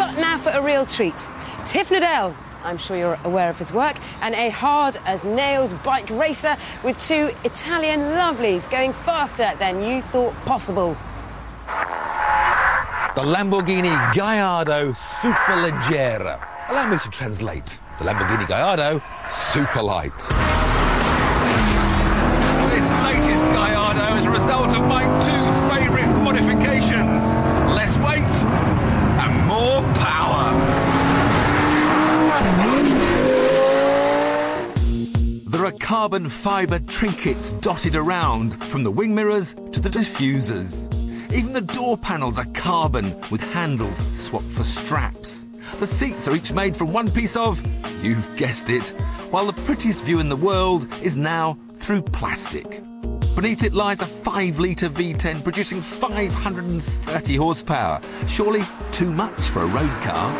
But now for a real treat. Tiff Nadell, I'm sure you're aware of his work, and a hard-as-nails bike racer with two Italian lovelies going faster than you thought possible. The Lamborghini Gallardo Superleggera. Allow me to translate. The Lamborghini Gallardo Superlight. This latest Gallardo is a result of my two favourite modifications. Less weight and more power. There are carbon fibre trinkets dotted around, from the wing mirrors to the diffusers. Even the door panels are carbon, with handles swapped for straps. The seats are each made from one piece of, you've guessed it, while the prettiest view in the world is now through plastic. Beneath it lies a 5-litre V10 producing 530 horsepower. Surely too much for a road car?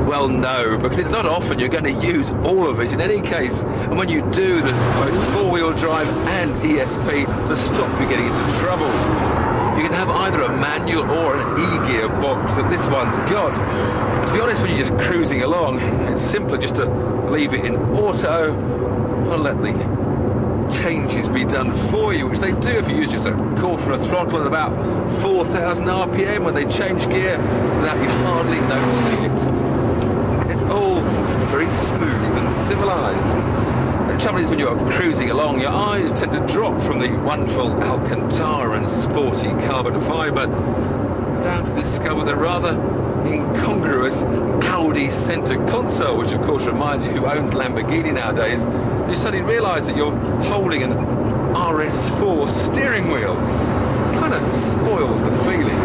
Well, no, because it's not often you're going to use all of it in any case. And when you do, there's both four-wheel drive and ESP to stop you getting into trouble. You can have either a manual or an e-gear box that this one's got. And to be honest, when you're just cruising along, it's simpler just to leave it in auto and let the changes be done for you, which they do if you use just a quarter of throttle at about 4,000 RPM when they change gear without you hardly noticing it. It's all very smooth and civilised. The trouble is, when you're cruising along, your eyes tend to drop from the wonderful Alcantara and sporty carbon fibre down to discover the rather incongruous Audi centre console, which of course reminds you who owns Lamborghini nowadays. You suddenly realise that you're holding an RS4 steering wheel. Kind of spoils the feeling.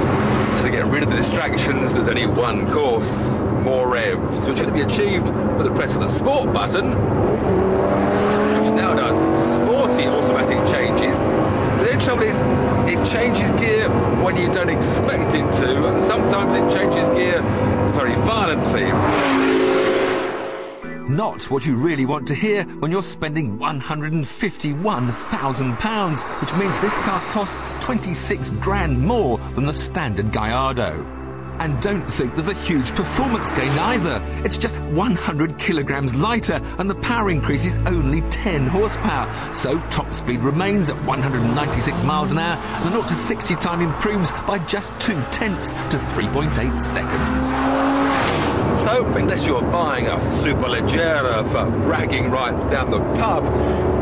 So to get rid of the distractions, there's only one course: more revs, which can be achieved with the press of the sport button, which now does sporty automatic changes. But the trouble is, it changes gear when you don't expect it to, and sometimes it changes gear very violently. Not what you really want to hear when you're spending £151,000, which means this car costs 26 grand more than the standard Gallardo. And don't think there's a huge performance gain either. It's just 100 kilograms lighter, and the power increase is only 10 horsepower. So top speed remains at 196 miles an hour, and the 0 to 60 time improves by just 0.2 to 3.8 seconds. So, unless you're buying a Superleggera for bragging rights down the pub,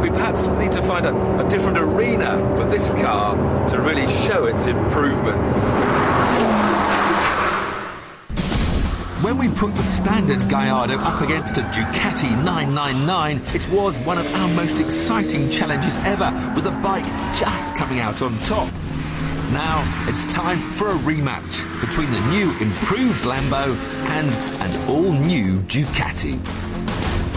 we perhaps need to find a different arena for this car to really show its improvements. When we put the standard Gallardo up against a Ducati 999, it was one of our most exciting challenges ever, with the bike just coming out on top. Now it's time for a rematch between the new improved Lambo and an all-new Ducati.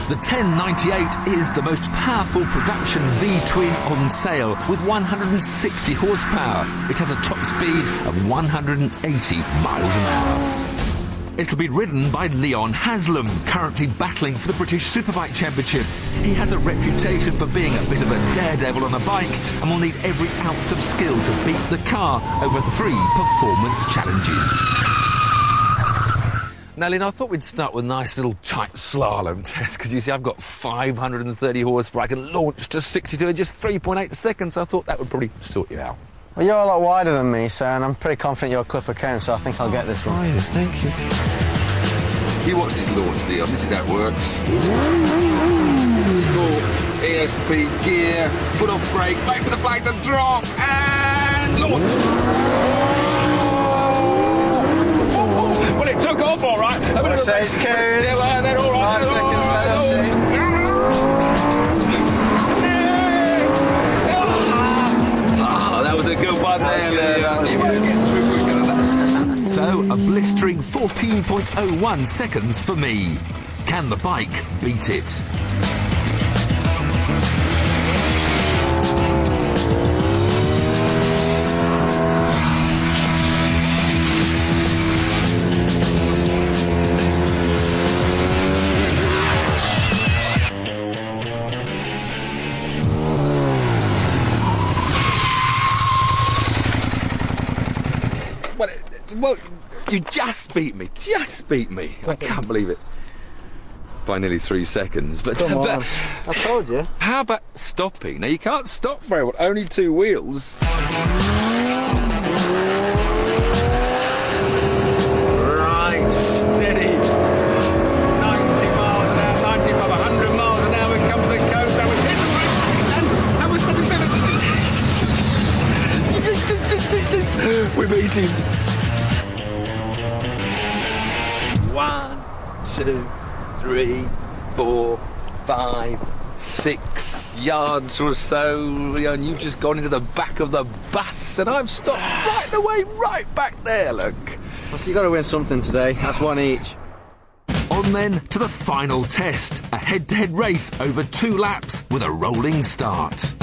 The 1098 is the most powerful production V-twin on sale with 160 horsepower. It has a top speed of 180 miles an hour. It'll be ridden by Leon Haslam, currently battling for the British Superbike Championship. He has a reputation for being a bit of a daredevil on a bike and will need every ounce of skill to beat the car over 3 performance challenges. Now, Leon, I thought we'd start with a nice little tight slalom test, because you see I've got 530 horsepower. I can launch to 62 in just 3.8 seconds, so I thought that would probably sort you out. Well, you're a lot wider than me, sir, and I'm pretty confident you're a clipper cone, so I think I'll get this one. Right, thank you. You watch this launch, Leon. This is how it works. Sport, ESP, gear, foot off brake, wait for the flag to drop, and launch. Well, it took off all right. Watch those cones. Yeah, they're all right. 5 seconds penalty. That was a good one there, Leon. So, a blistering 14.01 seconds for me. Can the bike beat it? Well, You just beat me. Just beat me. I can't believe it. By nearly 3 seconds. But, Come on. I told you. How about stopping? Now, you can't stop very well. Only 2 wheels. Right, steady. 90 miles an hour, 95, 100 miles an hour. We come to the coast. I was hit the brakes. And we're stopping 7. We beat him. 1, 2, 3, 4, 5, 6 yards or so, and you've just gone into the back of the bus, and I've stopped right away, right back there, look. Well, so you got to win something today. That's one each. On then to the final test, a head-to-head race over 2 laps with a rolling start.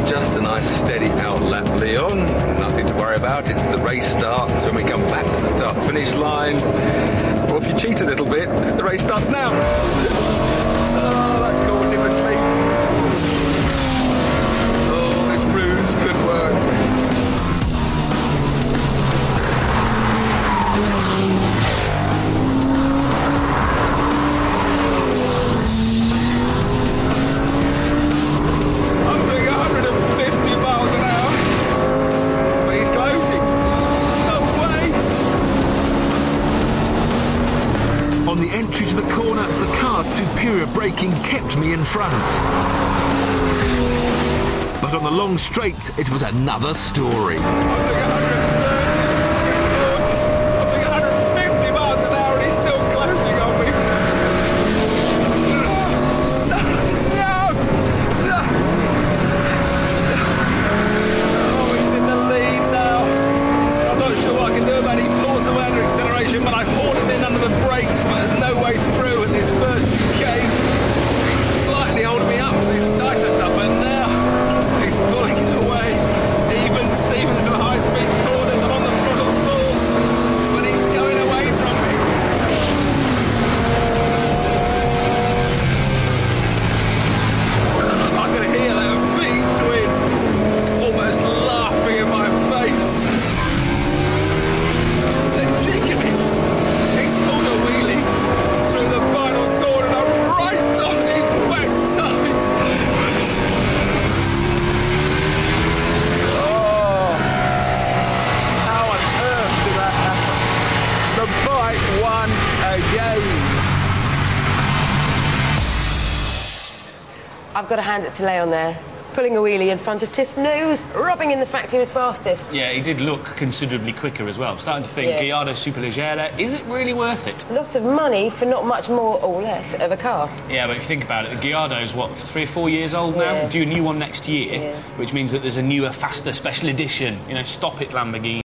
Just a nice steady out lap, Leon. Nothing to worry about. It's the race starts when we come back to the start-finish line. Or if you cheat a little bit, the race starts now. Oh, that caught him asleep. Oh, this ruse could work. On the entry to the corner, the car's superior braking kept me in front. But on the long straight, it was another story. I think 150 miles an hour and he's still closing on me. No! Oh, he's in the lead now. I'm not sure what I can do about it. He pulls away under acceleration, but I hauled him in under the brakes, but there's no way through in this first chicane. He's slightly holding me up, so he's tighter stuff, and now he's pulling it away. Even Stevens with high-speed corners. I'm on the throttle full, but he's going away from me. I can hear that V-twin almost laughing in my face. The cheek of it. He's pulled a wheelie through the final corner and I'm right on his backside. Oh, how on earth did that happen? The bike won again. I've got to hand it to Leon there. Pulling a wheelie in front of Tiff's nose, rubbing in the fact he was fastest. Yeah, he did look considerably quicker as well. I'm starting to think, Gallardo Superleggera, is it really worth it? Lots of money for not much more or less of a car. Yeah, but if you think about it, the Gallardo's, what, 3 or 4 years old now? Yeah. Due a new one next year, Yeah. which means that there's a newer, faster special edition. You know, stop it, Lamborghini.